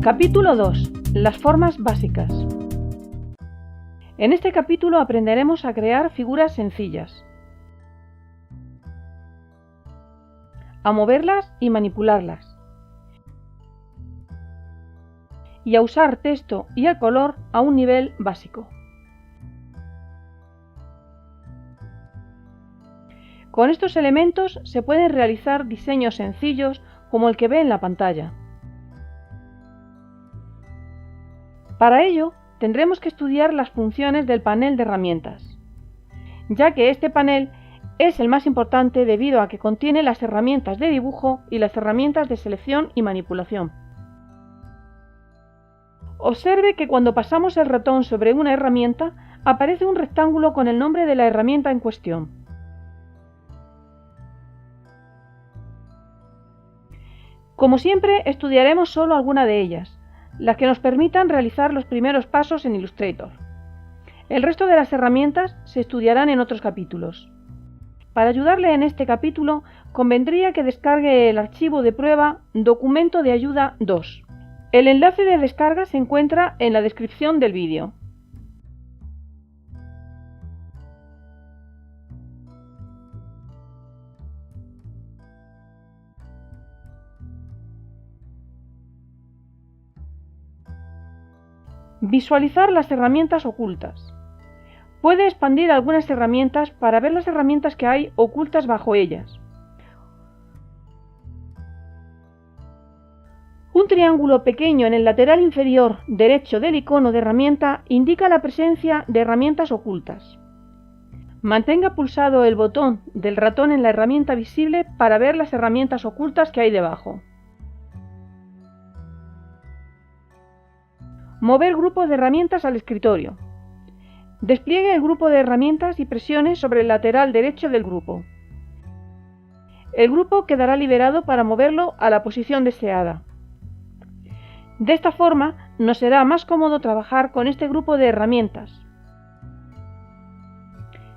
Capítulo 2. Las formas básicas. En este capítulo aprenderemos a crear figuras sencillas, a moverlas y manipularlas, y a usar texto y el color a un nivel básico. Con estos elementos se pueden realizar diseños sencillos como el que ve en la pantalla. Para ello, tendremos que estudiar las funciones del panel de herramientas, ya que este panel es el más importante debido a que contiene las herramientas de dibujo y las herramientas de selección y manipulación. Observe que cuando pasamos el ratón sobre una herramienta, aparece un rectángulo con el nombre de la herramienta en cuestión. Como siempre, estudiaremos solo alguna de ellas, las que nos permitan realizar los primeros pasos en Illustrator. El resto de las herramientas se estudiarán en otros capítulos. Para ayudarle en este capítulo, convendría que descargue el archivo de prueba Documento de Ayuda 2. El enlace de descarga se encuentra en la descripción del vídeo. Visualizar las herramientas ocultas. Puede expandir algunas herramientas para ver las herramientas que hay ocultas bajo ellas. Un triángulo pequeño en el lateral inferior derecho del icono de herramienta indica la presencia de herramientas ocultas. Mantenga pulsado el botón del ratón en la herramienta visible para ver las herramientas ocultas que hay debajo. Mover grupo de herramientas al escritorio. Despliegue el grupo de herramientas y presione sobre el lateral derecho del grupo. El grupo quedará liberado para moverlo a la posición deseada. De esta forma, nos será más cómodo trabajar con este grupo de herramientas.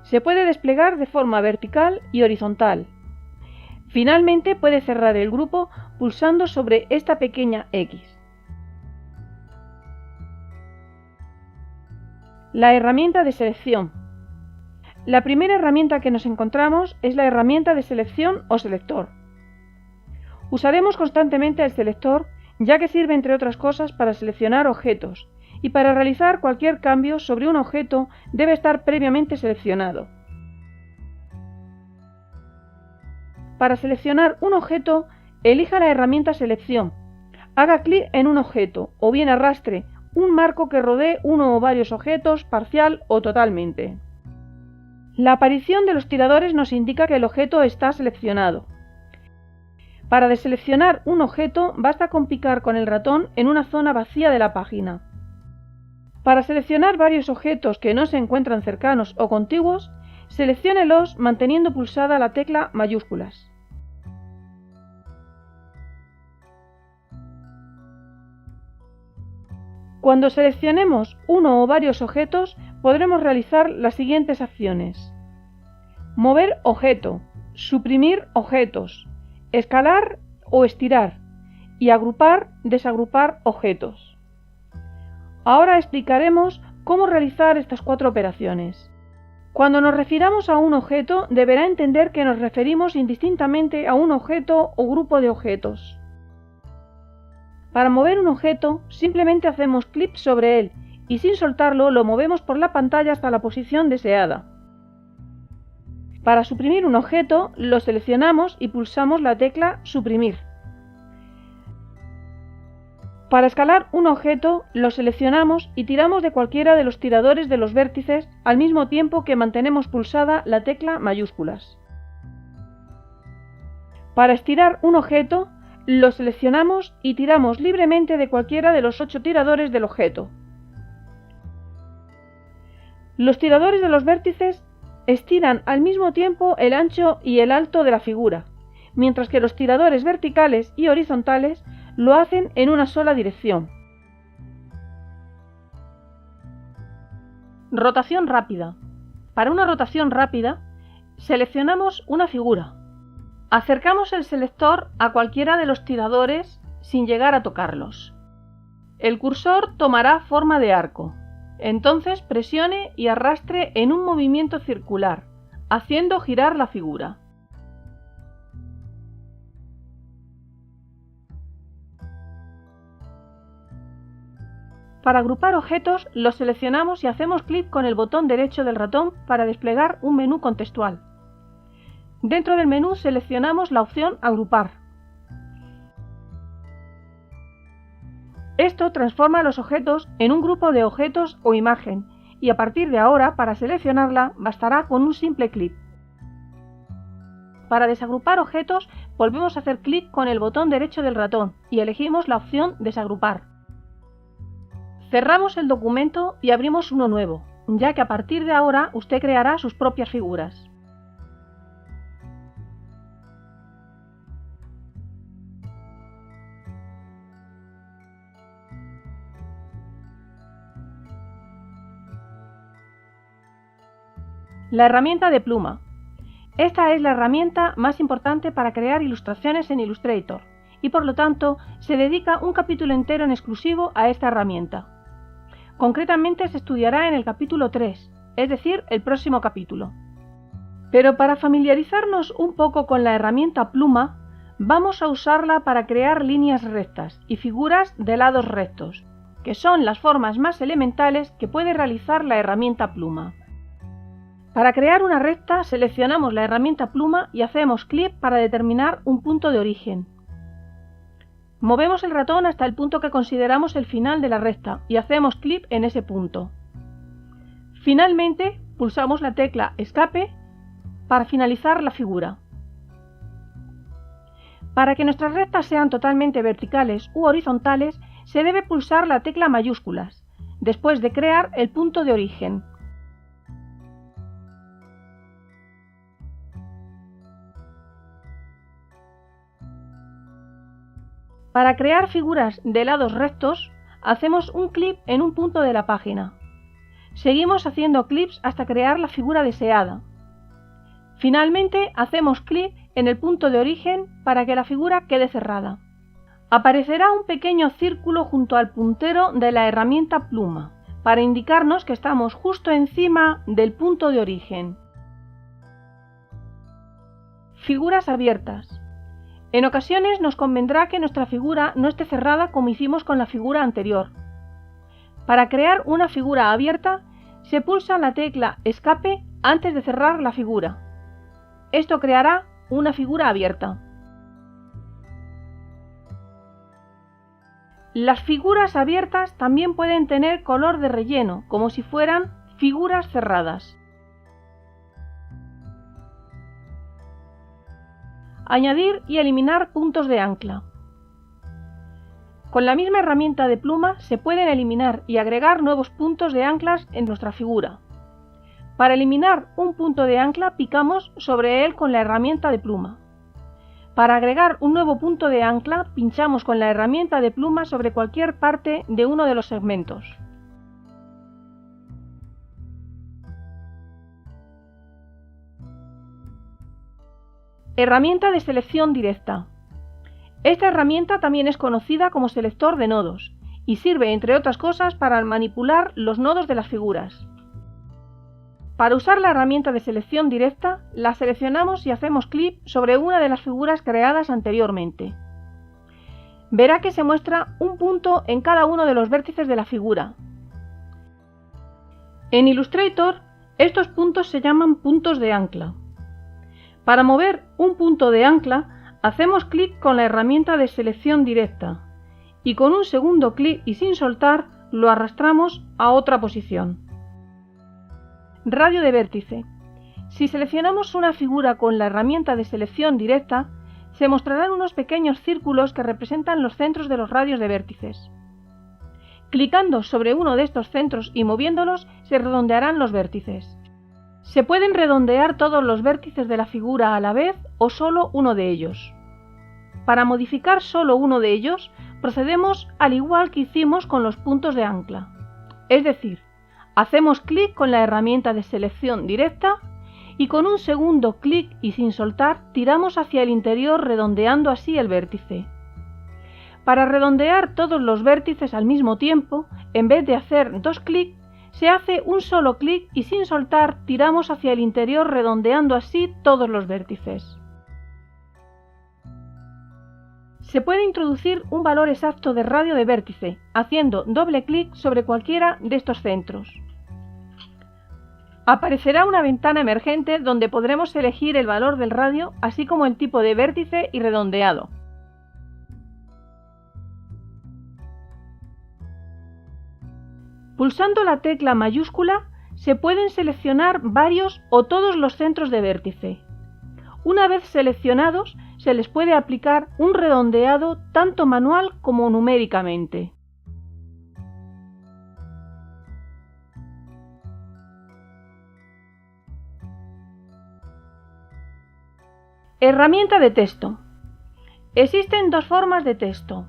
Se puede desplegar de forma vertical y horizontal. Finalmente, puede cerrar el grupo pulsando sobre esta pequeña X. La herramienta de selección. La primera herramienta que nos encontramos es la herramienta de selección o selector. Usaremos constantemente el selector, ya que sirve entre otras cosas para seleccionar objetos, y para realizar cualquier cambio sobre un objeto debe estar previamente seleccionado. Para seleccionar un objeto, elija la herramienta selección, haga clic en un objeto o bien arrastre un marco que rodee uno o varios objetos parcial o totalmente. La aparición de los tiradores nos indica que el objeto está seleccionado. Para deseleccionar un objeto basta con picar con el ratón en una zona vacía de la página. Para seleccionar varios objetos que no se encuentran cercanos o contiguos, selecciónelos manteniendo pulsada la tecla mayúsculas. Cuando seleccionemos uno o varios objetos, podremos realizar las siguientes acciones: mover objeto, suprimir objetos, escalar o estirar, y agrupar, desagrupar objetos. Ahora explicaremos cómo realizar estas cuatro operaciones. Cuando nos refiramos a un objeto, deberá entender que nos referimos indistintamente a un objeto o grupo de objetos. Para mover un objeto, simplemente hacemos clic sobre él y sin soltarlo lo movemos por la pantalla hasta la posición deseada. Para suprimir un objeto, lo seleccionamos y pulsamos la tecla Suprimir. Para escalar un objeto, lo seleccionamos y tiramos de cualquiera de los tiradores de los vértices al mismo tiempo que mantenemos pulsada la tecla mayúsculas. Para estirar un objeto, lo seleccionamos y tiramos libremente de cualquiera de los 8 tiradores del objeto. Los tiradores de los vértices estiran al mismo tiempo el ancho y el alto de la figura, mientras que los tiradores verticales y horizontales lo hacen en una sola dirección. Rotación rápida. Para una rotación rápida, seleccionamos una figura. Acercamos el selector a cualquiera de los tiradores sin llegar a tocarlos. el cursor tomará forma de arco. Entonces presione y arrastre en un movimiento circular, haciendo girar la figura. Para agrupar objetos, los seleccionamos y hacemos clic con el botón derecho del ratón para desplegar un menú contextual. Dentro del menú seleccionamos la opción Agrupar. Esto transforma los objetos en un grupo de objetos o imagen, y a partir de ahora, para seleccionarla, bastará con un simple clic. Para desagrupar objetos, volvemos a hacer clic con el botón derecho del ratón y elegimos la opción Desagrupar. Cerramos el documento y abrimos uno nuevo, ya que a partir de ahora usted creará sus propias figuras. La herramienta de pluma. Esta es la herramienta más importante para crear ilustraciones en Illustrator y por lo tanto se dedica un capítulo entero en exclusivo a esta herramienta. Concretamente se estudiará en el capítulo 3, es decir, el próximo capítulo. Pero para familiarizarnos un poco con la herramienta pluma, vamos a usarla para crear líneas rectas y figuras de lados rectos, que son las formas más elementales que puede realizar la herramienta pluma. Para crear una recta seleccionamos la herramienta pluma y hacemos clic para determinar un punto de origen. Movemos el ratón hasta el punto que consideramos el final de la recta y hacemos clic en ese punto. Finalmente, pulsamos la tecla Escape para finalizar la figura. Para que nuestras rectas sean totalmente verticales u horizontales, se debe pulsar la tecla mayúsculas, después de crear el punto de origen. Para crear figuras de lados rectos, hacemos un clic en un punto de la página. Seguimos haciendo clics hasta crear la figura deseada. Finalmente, hacemos clic en el punto de origen para que la figura quede cerrada. Aparecerá un pequeño círculo junto al puntero de la herramienta pluma, para indicarnos que estamos justo encima del punto de origen. Figuras abiertas. En ocasiones nos convendrá que nuestra figura no esté cerrada como hicimos con la figura anterior. Para crear una figura abierta, se pulsa la tecla Escape antes de cerrar la figura. Esto creará una figura abierta. Las figuras abiertas también pueden tener color de relleno, como si fueran figuras cerradas. Añadir y eliminar puntos de ancla. Con la misma herramienta de pluma se pueden eliminar y agregar nuevos puntos de anclas en nuestra figura. Para eliminar un punto de ancla picamos sobre él con la herramienta de pluma. Para agregar un nuevo punto de ancla pinchamos con la herramienta de pluma sobre cualquier parte de uno de los segmentos. Herramienta de selección directa. Esta herramienta también es conocida como selector de nodos y sirve, entre otras cosas, para manipular los nodos de las figuras. Para usar la herramienta de selección directa, la seleccionamos y hacemos clic sobre una de las figuras creadas anteriormente. Verá que se muestra un punto en cada uno de los vértices de la figura. En Illustrator, estos puntos se llaman puntos de ancla. Para mover un punto de ancla, hacemos clic con la herramienta de selección directa y con un segundo clic y sin soltar lo arrastramos a otra posición. Radio de vértice. Si seleccionamos una figura con la herramienta de selección directa, se mostrarán unos pequeños círculos que representan los centros de los radios de vértices. Clicando sobre uno de estos centros y moviéndolos, se redondearán los vértices. Se pueden redondear todos los vértices de la figura a la vez o solo uno de ellos. Para modificar solo uno de ellos, procedemos al igual que hicimos con los puntos de ancla. Es decir, hacemos clic con la herramienta de selección directa y con un segundo clic y sin soltar tiramos hacia el interior redondeando así el vértice. Para redondear todos los vértices al mismo tiempo, en vez de hacer 2 clics, se hace un solo clic y sin soltar tiramos hacia el interior redondeando así todos los vértices. Se puede introducir un valor exacto de radio de vértice, haciendo doble clic sobre cualquiera de estos centros. Aparecerá una ventana emergente donde podremos elegir el valor del radio, así como el tipo de vértice y redondeado. Pulsando la tecla mayúscula se pueden seleccionar varios o todos los centros de vértice. Una vez seleccionados, se les puede aplicar un redondeado tanto manual como numéricamente. Herramienta de texto. Existen 2 formas de texto: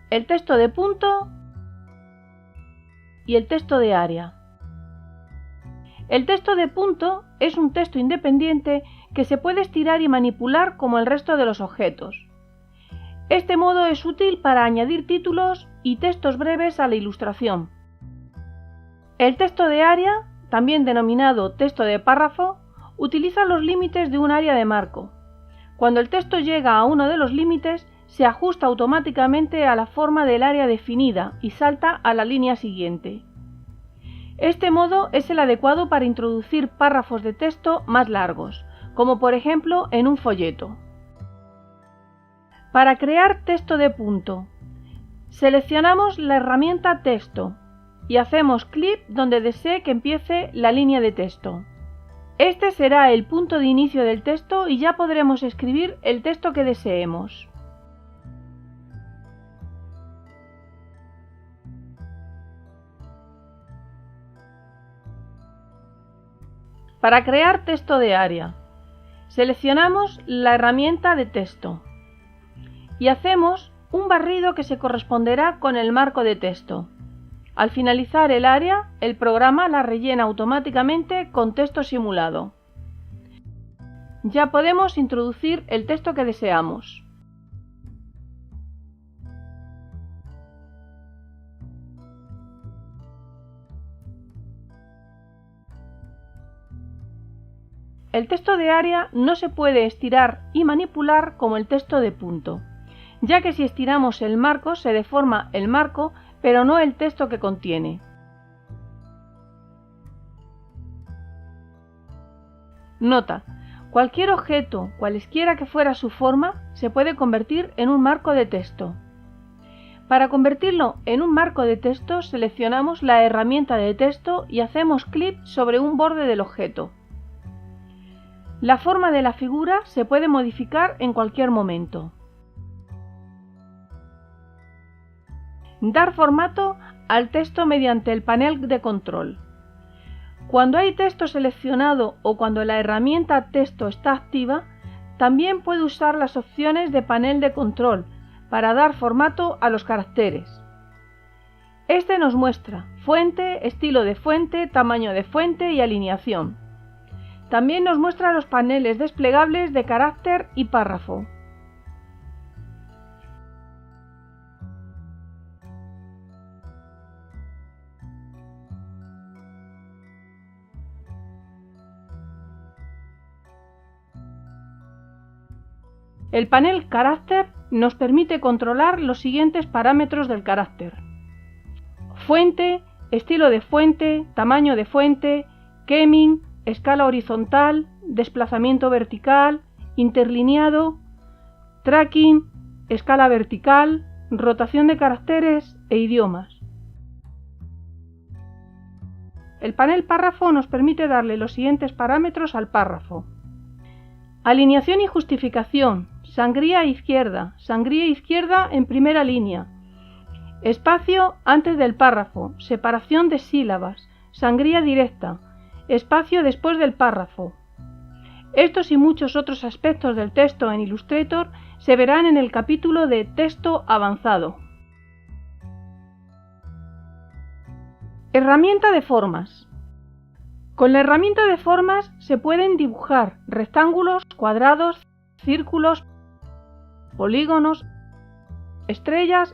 el texto de punto y el texto de área. El texto de punto es un texto independiente que se puede estirar y manipular como el resto de los objetos. Este modo es útil para añadir títulos y textos breves a la ilustración. El texto de área, también denominado texto de párrafo, utiliza los límites de un área de marco. Cuando el texto llega a uno de los límites, se ajusta automáticamente a la forma del área definida y salta a la línea siguiente. Este modo es el adecuado para introducir párrafos de texto más largos, como por ejemplo en un folleto. Para crear texto de punto, seleccionamos la herramienta Texto y hacemos clic donde desee que empiece la línea de texto. Este será el punto de inicio del texto y ya podremos escribir el texto que deseemos. Para crear texto de área, seleccionamos la herramienta de texto y hacemos un barrido que se corresponderá con el marco de texto. Al finalizar el área, el programa la rellena automáticamente con texto simulado. Ya podemos introducir el texto que deseamos. El texto de área no se puede estirar y manipular como el texto de punto, ya que si estiramos el marco se deforma el marco, pero no el texto que contiene. Nota: cualquier objeto, cualesquiera que fuera su forma, se puede convertir en un marco de texto. Para convertirlo en un marco de texto, seleccionamos la herramienta de texto y hacemos clic sobre un borde del objeto. La forma de la figura se puede modificar en cualquier momento. Dar formato al texto mediante el panel de control. Cuando hay texto seleccionado o cuando la herramienta Texto está activa, también puede usar las opciones de panel de control para dar formato a los caracteres. Este nos muestra fuente, estilo de fuente, tamaño de fuente y alineación. También nos muestra los paneles desplegables de carácter y párrafo. El panel Carácter nos permite controlar los siguientes parámetros del carácter: fuente, estilo de fuente, tamaño de fuente, keming, escala horizontal, desplazamiento vertical, interlineado, tracking, escala vertical, rotación de caracteres e idiomas. El panel Párrafo nos permite darle los siguientes parámetros al párrafo: alineación y justificación, sangría izquierda en primera línea, espacio antes del párrafo, separación de sílabas, sangría directa, espacio después del párrafo. Estos y muchos otros aspectos del texto en Illustrator se verán en el capítulo de Texto avanzado. Herramienta de formas. Con la herramienta de formas se pueden dibujar rectángulos, cuadrados, círculos, polígonos, estrellas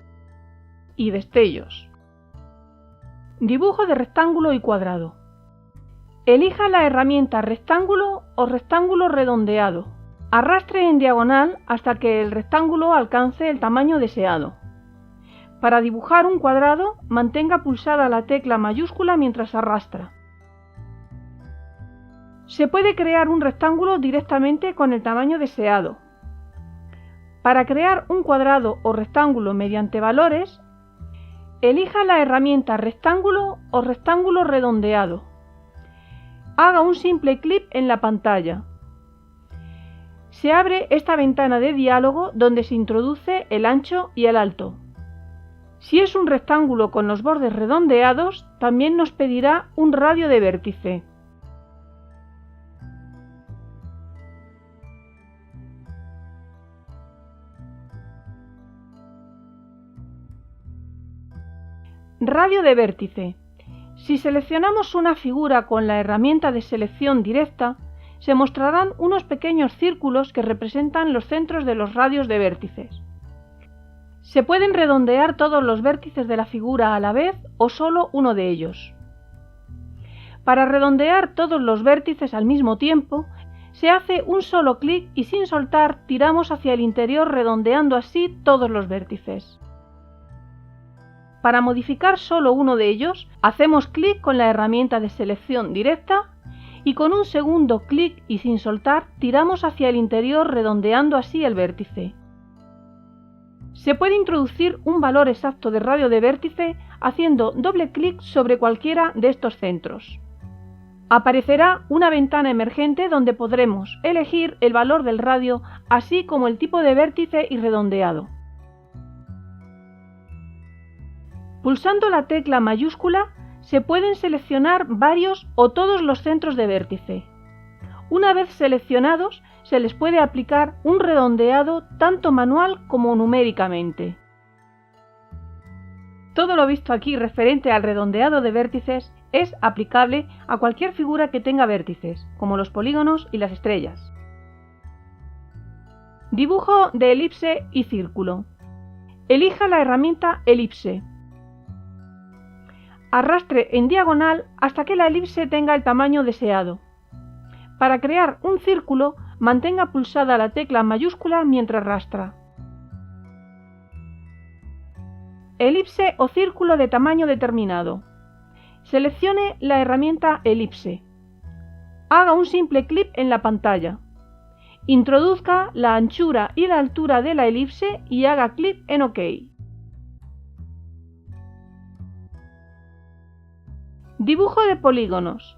y destellos. Dibujo de rectángulo y cuadrado. Elija la herramienta rectángulo o rectángulo redondeado. Arrastre en diagonal hasta que el rectángulo alcance el tamaño deseado. Para dibujar un cuadrado, mantenga pulsada la tecla mayúscula mientras arrastra. Se puede crear un rectángulo directamente con el tamaño deseado. Para crear un cuadrado o rectángulo mediante valores, elija la herramienta rectángulo o rectángulo redondeado. Haga un simple clic en la pantalla. Se abre esta ventana de diálogo donde se introduce el ancho y el alto. Si es un rectángulo con los bordes redondeados, también nos pedirá un radio de vértice. Radio de vértice. Si seleccionamos una figura con la herramienta de selección directa, se mostrarán unos pequeños círculos que representan los centros de los radios de vértices. Se pueden redondear todos los vértices de la figura a la vez o solo uno de ellos. Para redondear todos los vértices al mismo tiempo, se hace un solo clic y sin soltar tiramos hacia el interior redondeando así todos los vértices. Para modificar solo uno de ellos, hacemos clic con la herramienta de selección directa y con un segundo clic y sin soltar tiramos hacia el interior redondeando así el vértice. Se puede introducir un valor exacto de radio de vértice haciendo doble clic sobre cualquiera de estos centros. Aparecerá una ventana emergente donde podremos elegir el valor del radio así como el tipo de vértice y redondeado. Pulsando la tecla mayúscula se pueden seleccionar varios o todos los centros de vértice. Una vez seleccionados, se les puede aplicar un redondeado tanto manual como numéricamente. Todo lo visto aquí referente al redondeado de vértices es aplicable a cualquier figura que tenga vértices, como los polígonos y las estrellas. Dibujo de elipse y círculo. Elija la herramienta elipse. Arrastre en diagonal hasta que la elipse tenga el tamaño deseado. Para crear un círculo, mantenga pulsada la tecla mayúscula mientras arrastra. Elipse o círculo de tamaño determinado. Seleccione la herramienta elipse. Haga un simple clic en la pantalla. Introduzca la anchura y la altura de la elipse y haga clic en OK. Dibujo de polígonos.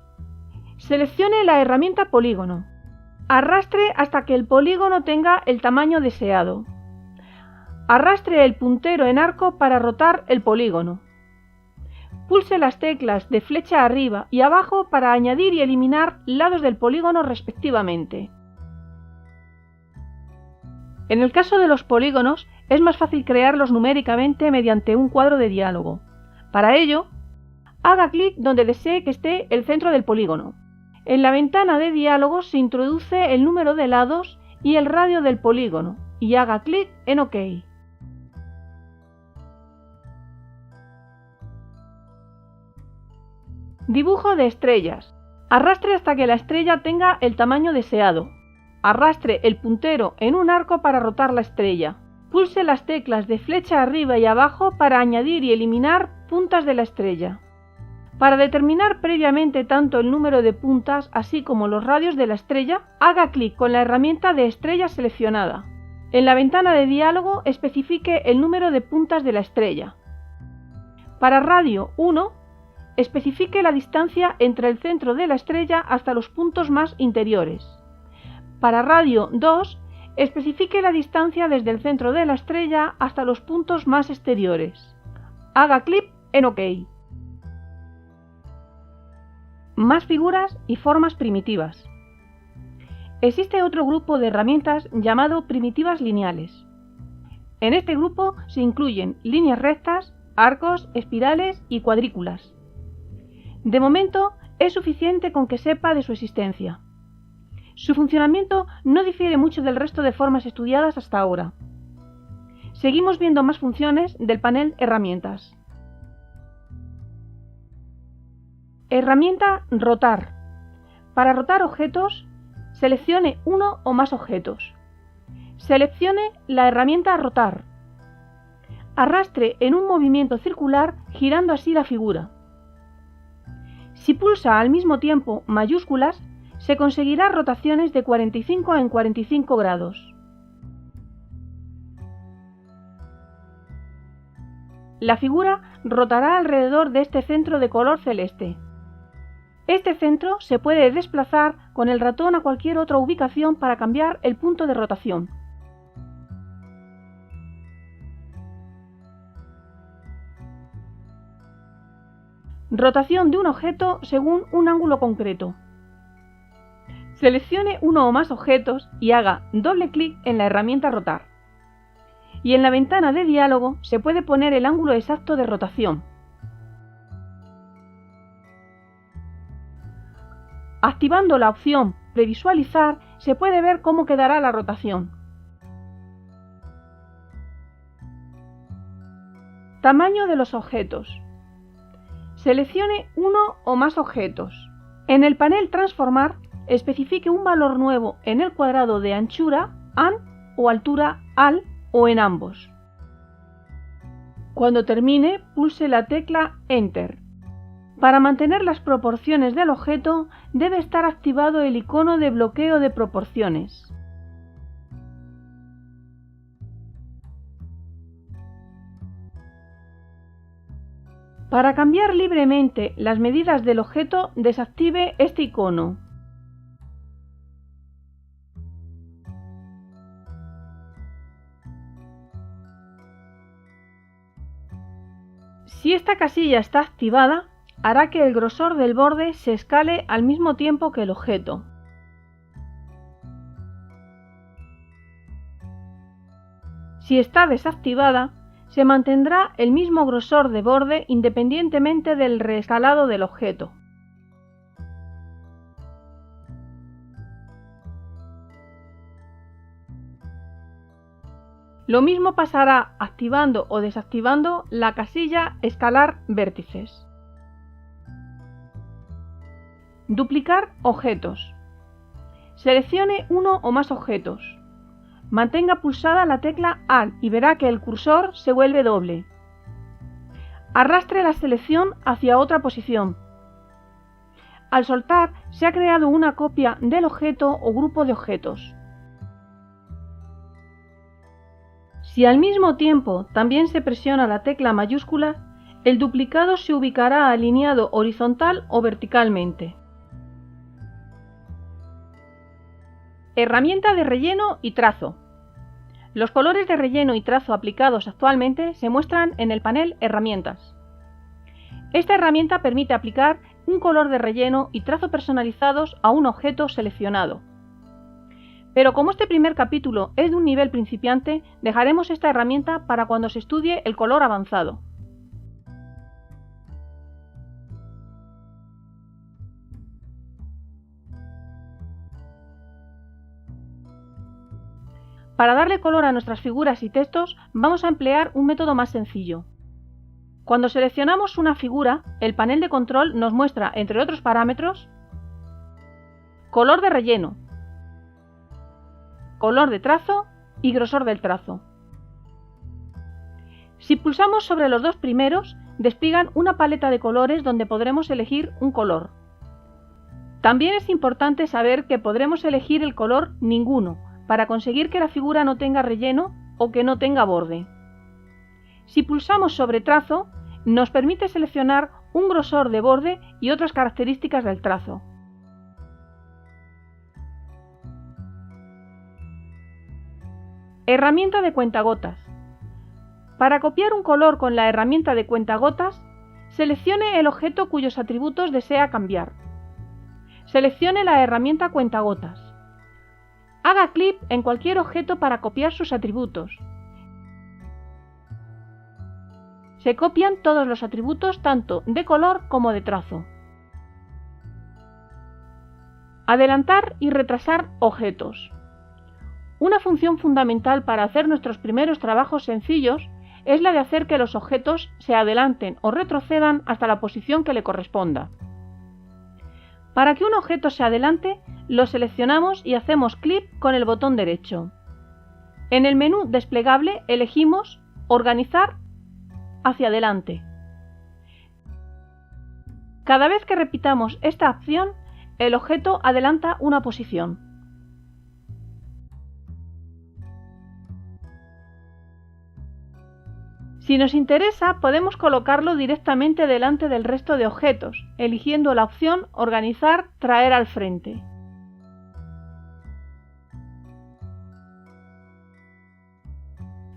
Seleccione la herramienta polígono. Arrastre hasta que el polígono tenga el tamaño deseado. Arrastre el puntero en arco para rotar el polígono. Pulse las teclas de flecha arriba y abajo para añadir y eliminar lados del polígono respectivamente. En el caso de los polígonos, es más fácil crearlos numéricamente mediante un cuadro de diálogo. Para ello, haga clic donde desee que esté el centro del polígono. En la ventana de diálogo se introduce el número de lados y el radio del polígono y haga clic en OK. Dibujo de estrellas. Arrastre hasta que la estrella tenga el tamaño deseado. Arrastre el puntero en un arco para rotar la estrella. Pulse las teclas de flecha arriba y abajo para añadir y eliminar puntas de la estrella. Para determinar previamente tanto el número de puntas así como los radios de la estrella, haga clic con la herramienta de estrella seleccionada. En la ventana de diálogo especifique el número de puntas de la estrella. Para radio 1, especifique la distancia entre el centro de la estrella hasta los puntos más interiores. Para radio 2, especifique la distancia desde el centro de la estrella hasta los puntos más exteriores. Haga clic en OK. Más figuras y formas primitivas. Existe otro grupo de herramientas llamado primitivas lineales. En este grupo se incluyen líneas rectas, arcos, espirales y cuadrículas. De momento, es suficiente con que sepa de su existencia. Su funcionamiento no difiere mucho del resto de formas estudiadas hasta ahora. Seguimos viendo más funciones del panel Herramientas. Herramienta Rotar. Para rotar objetos, seleccione uno o más objetos. Seleccione la herramienta Rotar. Arrastre en un movimiento circular girando así la figura. Si pulsa al mismo tiempo mayúsculas, se conseguirá rotaciones de 45 en 45 grados. La figura rotará alrededor de este centro de color celeste. Este centro se puede desplazar con el ratón a cualquier otra ubicación para cambiar el punto de rotación. Rotación de un objeto según un ángulo concreto. Seleccione uno o más objetos y haga doble clic en la herramienta Rotar. Y en la ventana de diálogo se puede poner el ángulo exacto de rotación. Activando la opción Previsualizar se puede ver cómo quedará la rotación. Tamaño de los objetos. Seleccione uno o más objetos. En el panel Transformar, especifique un valor nuevo en el cuadrado de anchura AN o altura AL o en ambos. Cuando termine, pulse la tecla Enter. Para mantener las proporciones del objeto, debe estar activado el icono de bloqueo de proporciones. Para cambiar libremente las medidas del objeto, desactive este icono. Si esta casilla está activada, hará que el grosor del borde se escale al mismo tiempo que el objeto. Si está desactivada, se mantendrá el mismo grosor de borde independientemente del reescalado del objeto. Lo mismo pasará activando o desactivando la casilla Escalar vértices. Duplicar objetos. Seleccione uno o más objetos. Mantenga pulsada la tecla Alt y verá que el cursor se vuelve doble. Arrastre la selección hacia otra posición. Al soltar, se ha creado una copia del objeto o grupo de objetos. Si al mismo tiempo también se presiona la tecla mayúscula, el duplicado se ubicará alineado horizontal o verticalmente. Herramienta de relleno y trazo. Los colores de relleno y trazo aplicados actualmente se muestran en el panel Herramientas. Esta herramienta permite aplicar un color de relleno y trazo personalizados a un objeto seleccionado. Pero como este primer capítulo es de un nivel principiante, dejaremos esta herramienta para cuando se estudie el color avanzado. Para darle color a nuestras figuras y textos, vamos a emplear un método más sencillo. Cuando seleccionamos una figura, el panel de control nos muestra, entre otros parámetros, color de relleno, color de trazo y grosor del trazo. Si pulsamos sobre los dos primeros, despliegan una paleta de colores donde podremos elegir un color. También es importante saber que podremos elegir el color ninguno, para conseguir que la figura no tenga relleno o que no tenga borde. Si pulsamos sobre trazo, nos permite seleccionar un grosor de borde y otras características del trazo. Herramienta de cuentagotas. Para copiar un color con la herramienta de cuentagotas, seleccione el objeto cuyos atributos desea cambiar. Seleccione la herramienta cuentagotas. Haga clic en cualquier objeto para copiar sus atributos. Se copian todos los atributos tanto de color como de trazo. Adelantar y retrasar objetos. Una función fundamental para hacer nuestros primeros trabajos sencillos es la de hacer que los objetos se adelanten o retrocedan hasta la posición que le corresponda. Para que un objeto se adelante, lo seleccionamos y hacemos clic con el botón derecho. En el menú desplegable elegimos Organizar hacia adelante. Cada vez que repitamos esta acción, el objeto adelanta una posición. Si nos interesa, podemos colocarlo directamente delante del resto de objetos, eligiendo la opción Organizar, traer al frente.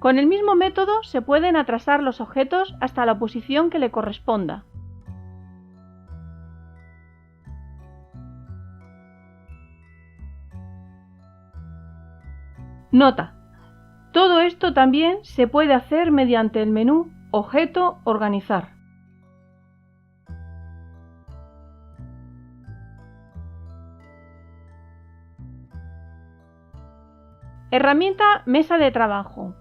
Con el mismo método se pueden atrasar los objetos hasta la posición que le corresponda. Nota: todo esto también se puede hacer mediante el menú Objeto Organizar. Herramienta Mesa de trabajo.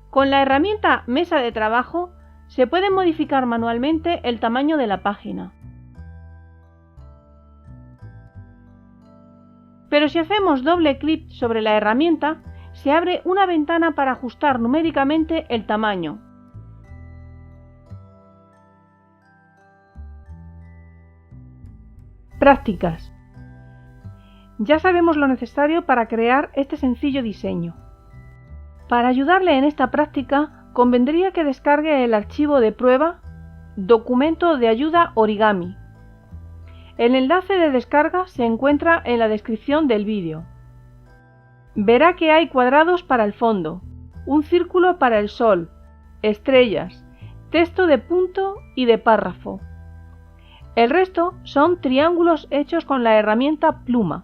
Con la herramienta Mesa de trabajo se puede modificar manualmente el tamaño de la página. Pero si hacemos doble clic sobre la herramienta, se abre una ventana para ajustar numéricamente el tamaño. Prácticas. Ya sabemos lo necesario para crear este sencillo diseño. Para ayudarle en esta práctica, convendría que descargue el archivo de prueba Documento de ayuda origami. El enlace de descarga se encuentra en la descripción del vídeo. Verá que hay cuadrados para el fondo, un círculo para el sol, estrellas, texto de punto y de párrafo. El resto son triángulos hechos con la herramienta pluma.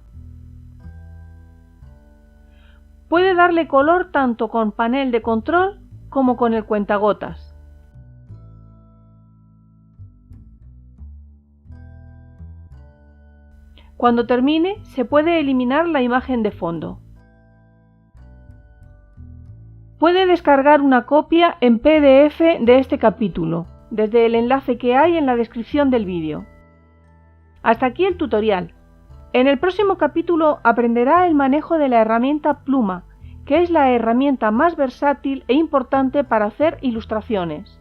Puede darle color tanto con panel de control como con el cuentagotas. Cuando termine, se puede eliminar la imagen de fondo. Puede descargar una copia en PDF de este capítulo, desde el enlace que hay en la descripción del vídeo. Hasta aquí el tutorial. En el próximo capítulo aprenderá el manejo de la herramienta pluma, que es la herramienta más versátil e importante para hacer ilustraciones.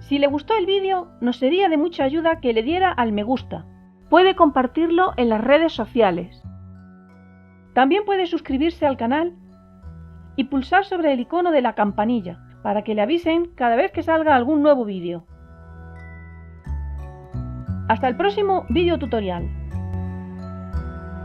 Si le gustó el vídeo, nos sería de mucha ayuda que le diera al me gusta. Puede compartirlo en las redes sociales. También puede suscribirse al canal y pulsar sobre el icono de la campanilla para que le avisen cada vez que salga algún nuevo vídeo. Hasta el próximo vídeo tutorial.